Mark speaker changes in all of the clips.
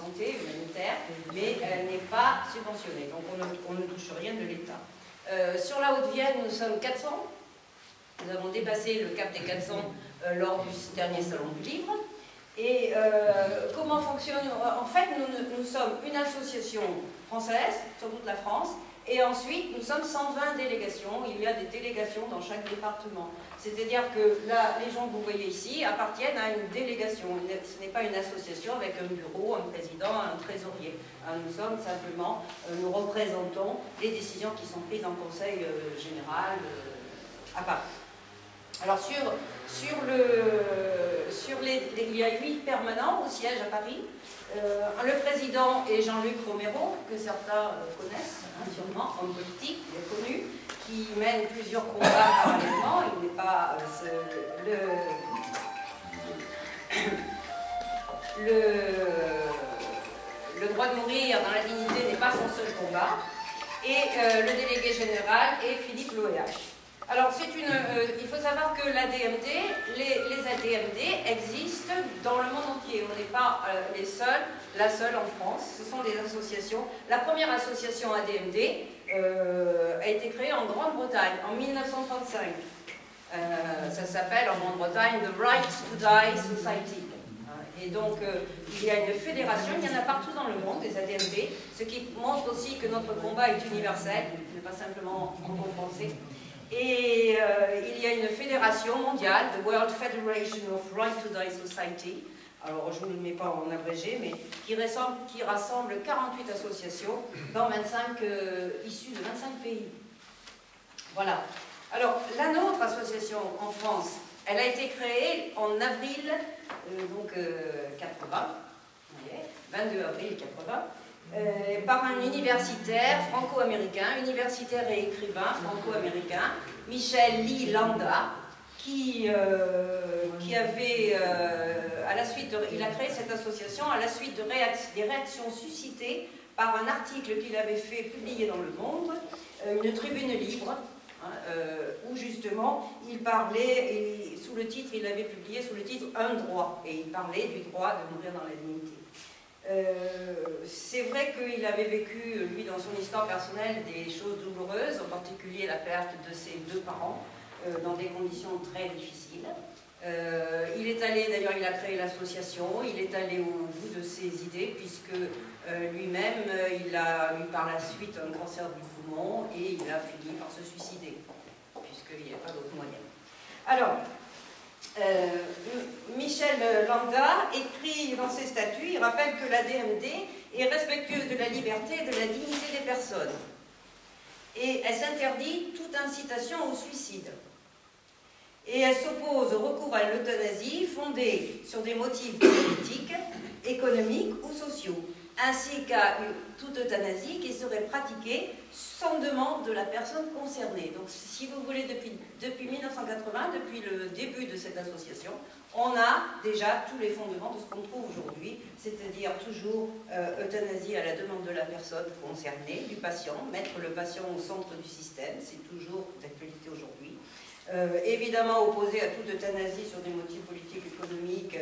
Speaker 1: santé humanitaire, mais elle n'est pas subventionnée, donc on ne touche rien de l'État. Sur la Haute-Vienne, nous sommes 400. Nous avons dépassé le cap des 400 lors du dernier Salon du Livre. Et comment fonctionne? En fait, nous sommes une association française sur toute la France, et ensuite nous sommes 120 délégations. Il y a des délégations dans chaque département. C'est-à-dire que là, les gens que vous voyez ici appartiennent à une délégation. Ce n'est pas une association avec un bureau, un président, un trésorier. Nous sommes simplement, nous représentons les décisions qui sont prises en conseil général à Paris. Alors il y a 8 permanents au siège à Paris. Le président est Jean-Luc Romero, que certains connaissent, sûrement, homme politique, il est connu, qui mène plusieurs combats parallèlement. Il n'est pas le droit de mourir dans la dignité n'est pas son seul combat. Et le délégué général est Philippe Loéac. Alors, il faut savoir que l'ADMD, les ADMD existent dans le monde entier. On n'est pas la seule en France. Ce sont des associations. La première association ADMD a été créée en Grande-Bretagne en 1935. Ça s'appelle en Grande-Bretagne The Right to Die Society. Et donc, il y a une fédération, il y en a partout dans le monde, des ADMD, ce qui montre aussi que notre combat est universel, il n'est pas simplement franco-français. Et il y a une fédération mondiale, the World Federation of Right to Die Society, alors je ne vous le mets pas en abrégé, mais qui rassemble 48 associations dans issues de 25 pays. Voilà. Alors, la nôtre association en France, elle a été créée en avril 80, 22 avril 80, par un universitaire franco-américain, universitaire et écrivain franco-américain, Michel Lee Landa, il a créé cette association à la suite des réactions suscitées par un article qu'il avait fait publier dans Le Monde, une tribune libre, où justement il parlait, et sous le titre, il avait publié sous le titre « Un droit », et il parlait du droit de mourir dans la dignité. C'est vrai qu'il avait vécu, lui, dans son histoire personnelle, des choses douloureuses, en particulier la perte de ses 2 parents, dans des conditions très difficiles. Il est allé, d'ailleurs, il a créé l'association, il est allé au bout de ses idées, puisque lui-même, il a eu par la suite un cancer du poumon, et il a fini par se suicider, puisqu'il n'y avait pas d'autre moyen. Alors, Michel Landa écrit dans ses statuts, il rappelle que la DMD est respectueuse de la liberté et de la dignité des personnes. Et elle s'interdit toute incitation au suicide. Et elle s'oppose au recours à l'euthanasie fondée sur des motifs politiques, économiques ou sociaux, ainsi qu'à toute euthanasie qui serait pratiquée sans demande de la personne concernée. Donc, si vous voulez, depuis 1980, depuis le début de cette association, on a déjà tous les fondements de ce qu'on trouve aujourd'hui, c'est-à-dire toujours euthanasie à la demande de la personne concernée, du patient, mettre le patient au centre du système, c'est toujours d'actualité aujourd'hui. Évidemment opposé à toute euthanasie sur des motifs politiques, économiques.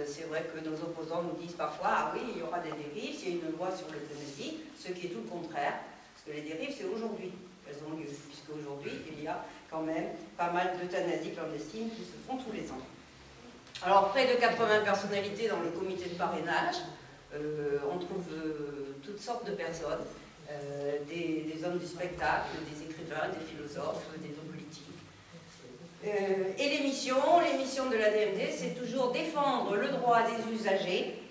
Speaker 1: C'est vrai que nos opposants nous disent parfois « Ah oui, il y aura des dérives, il y a une loi sur l'euthanasie », ce qui est tout le contraire, parce que les dérives, c'est aujourd'hui qu'elles ont lieu, puisque aujourd'hui, il y a quand même pas mal d'euthanasies clandestines qui se font tous les ans. Alors, près de 80 personnalités dans le comité de parrainage, on trouve toutes sortes de personnes, des hommes du spectacle, des écrivains, des philosophes, des hommes politiques. Et les missions de la DMD, c'est toujours défendre le droit des usagers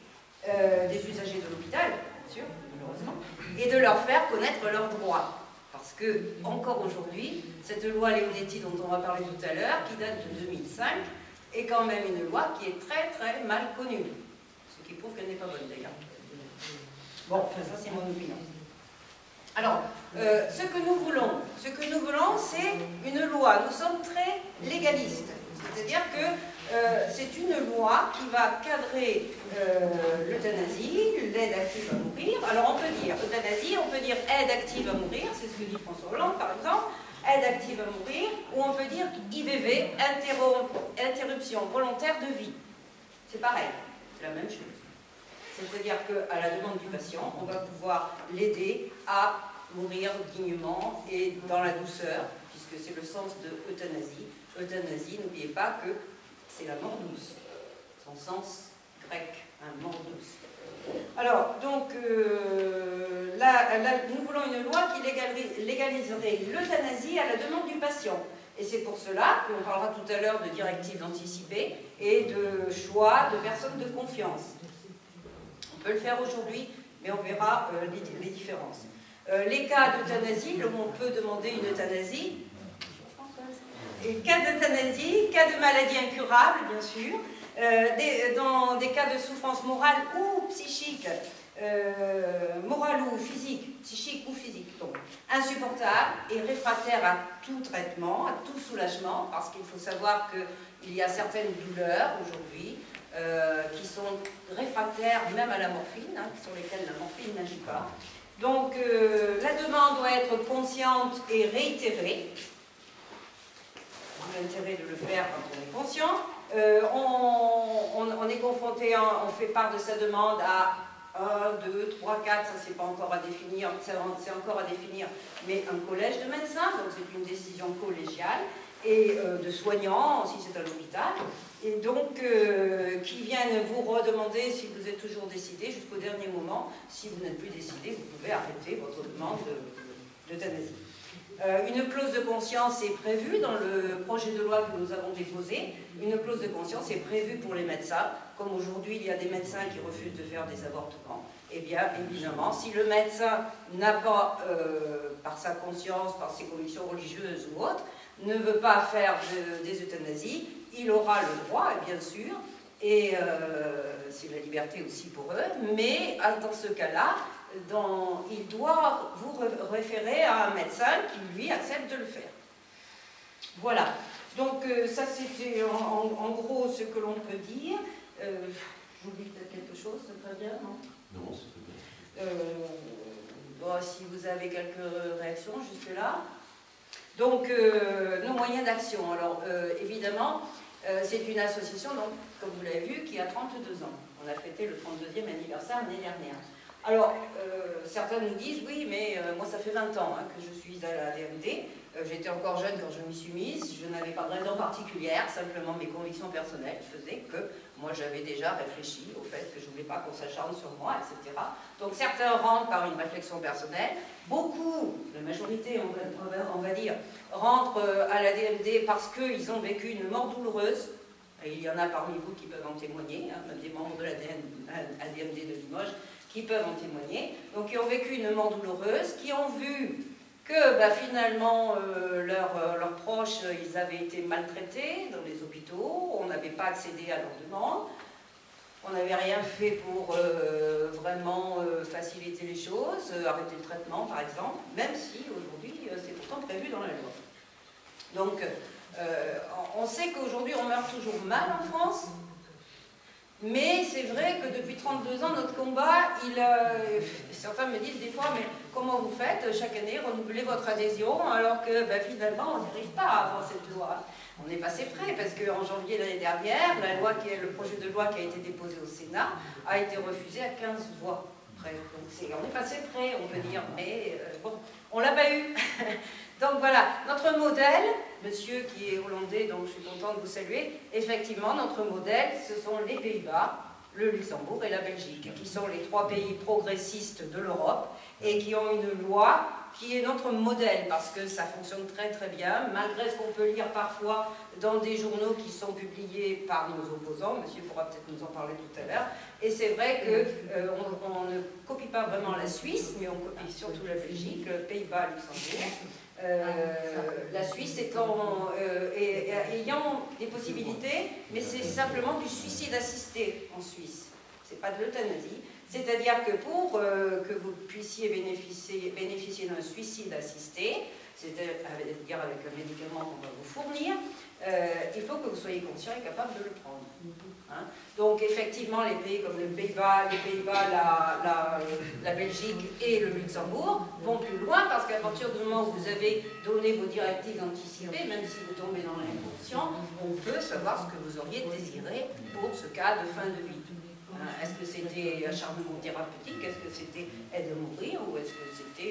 Speaker 1: de l'hôpital, bien sûr, malheureusement, et de leur faire connaître leurs droits. Parce que, encore aujourd'hui, cette loi Leonetti dont on va parler tout à l'heure, qui date de 2005, est quand même une loi qui est très très mal connue. Ce qui prouve qu'elle n'est pas bonne d'ailleurs. Bon, enfin ça c'est mon opinion. Alors, ce que nous voulons, c'est une loi. Nous sommes très légalistes. C'est-à-dire que c'est une loi qui va cadrer l'euthanasie, l'aide active à mourir. Alors on peut dire euthanasie, on peut dire aide active à mourir, c'est ce que dit François Hollande par exemple, aide active à mourir, ou on peut dire IVV, interruption volontaire de vie. C'est pareil, c'est la même chose. C'est-à-dire qu'à la demande du patient, on va pouvoir l'aider à mourir dignement et dans la douceur, puisque c'est le sens de euthanasie. Euthanasie, n'oubliez pas que c'est la mort douce, son sens grec, mort douce. Alors, donc, nous voulons une loi qui légaliserait l'euthanasie à la demande du patient. Et c'est pour cela qu'on parlera tout à l'heure de directives anticipées et de choix de personnes de confiance. On peut le faire aujourd'hui, mais on verra les différences. Les cas d'euthanasie, où on peut demander une euthanasie, et cas d'euthanasie, cas de maladie incurable, bien sûr, dans des cas de souffrance morale ou psychique, morale ou physique, psychique ou physique, donc insupportable et réfractaire à tout traitement, à tout soulagement, parce qu'il faut savoir qu'il y a certaines douleurs aujourd'hui qui sont réfractaires même à la morphine, sur lesquelles la morphine n'agit pas. Donc la demande doit être consciente et réitérée. L'intérêt de le faire quand on est conscient. On est confronté, on fait part de sa demande à 1, 2, 3, 4, ça c'est pas encore à définir, c'est encore à définir, mais un collège de médecins, donc c'est une décision collégiale, et de soignants, si c'est à l'hôpital, et donc qui viennent vous redemander si vous êtes toujours décidé jusqu'au dernier moment. Si vous n'êtes plus décidé, vous pouvez arrêter votre demande d'euthanasie. Une clause de conscience est prévue dans le projet de loi que nous avons déposé. Une clause de conscience est prévue pour les médecins. Comme aujourd'hui, il y a des médecins qui refusent de faire des avortements. Eh bien, évidemment, si le médecin n'a pas, par sa conscience, par ses convictions religieuses ou autres, ne veut pas faire des euthanasies, il aura le droit, bien sûr, et c'est la liberté aussi pour eux, mais dans ce cas-là, il doit vous référer à un médecin qui, lui, accepte de le faire. Voilà. Donc, ça, c'était en gros ce que l'on peut dire. J'oublie peut-être quelque chose, c'est très bien, non?
Speaker 2: Non, c'est très bien.
Speaker 1: Bon, si vous avez quelques réactions jusque-là. Donc, nos moyens d'action. Alors, évidemment, c'est une association, donc, comme vous l'avez vu, qui a 32 ans. On a fêté le 32e anniversaire l'année dernière. Alors, certains nous disent, oui, mais moi ça fait 20 ans que je suis à la DMD, j'étais encore jeune quand je m'y suis mise, je n'avais pas de raison particulière, simplement mes convictions personnelles faisaient que moi j'avais déjà réfléchi au fait que je ne voulais pas qu'on s'acharne sur moi, etc. Donc certains rentrent par une réflexion personnelle, beaucoup, la majorité on va dire, rentrent à la DMD parce qu'ils ont vécu une mort douloureuse. Et il y en a parmi vous qui peuvent en témoigner, même des membres de la DMD de Limoges, qui peuvent en témoigner, donc qui ont vécu une mort douloureuse, qui ont vu que finalement leurs proches, ils avaient été maltraités dans les hôpitaux, on n'avait pas accédé à leurs demandes, on n'avait rien fait pour vraiment faciliter les choses, arrêter le traitement par exemple, même si aujourd'hui c'est pourtant prévu dans la loi. Donc on sait qu'aujourd'hui on meurt toujours mal en France. Mais c'est vrai que depuis 32 ans, notre combat, certains me disent des fois, mais comment vous faites chaque année, renouveler votre adhésion, alors que finalement, on n'y arrive pas avant cette loi. On est passé près, parce qu'en janvier l'année dernière, le projet de loi qui a été déposé au Sénat a été refusé à 15 voix près. Donc on est passé près, on peut dire, mais bon, on l'a pas eu. Donc voilà, notre modèle, monsieur qui est hollandais, donc je suis contente de vous saluer, effectivement, notre modèle, ce sont les Pays-Bas, le Luxembourg et la Belgique, qui sont les 3 pays progressistes de l'Europe et qui ont une loi qui est notre modèle, parce que ça fonctionne très très bien, malgré ce qu'on peut lire parfois dans des journaux qui sont publiés par nos opposants, monsieur pourra peut-être nous en parler tout à l'heure, et c'est vrai qu'on ne copie pas vraiment la Suisse, mais on copie surtout la Belgique, le Pays-Bas, Luxembourg. La Suisse ayant des possibilités, mais c'est simplement du suicide assisté en Suisse. C'est pas de l'euthanasie. C'est-à-dire que pour que vous puissiez bénéficier d'un suicide assisté, c'est-à-dire avec un médicament qu'on va vous fournir, il faut que vous soyez conscient et capable de le prendre. Hein? Donc effectivement, les pays comme les Pays-Bas, la Belgique et le Luxembourg vont plus loin, parce qu'à partir du moment où vous avez donné vos directives anticipées, même si vous tombez dans l'inconscient, on peut savoir ce que vous auriez désiré pour ce cas de fin de vie. Est-ce que c'était acharnement thérapeutique? Est-ce que c'était aide à mourir? Ou est-ce que c'était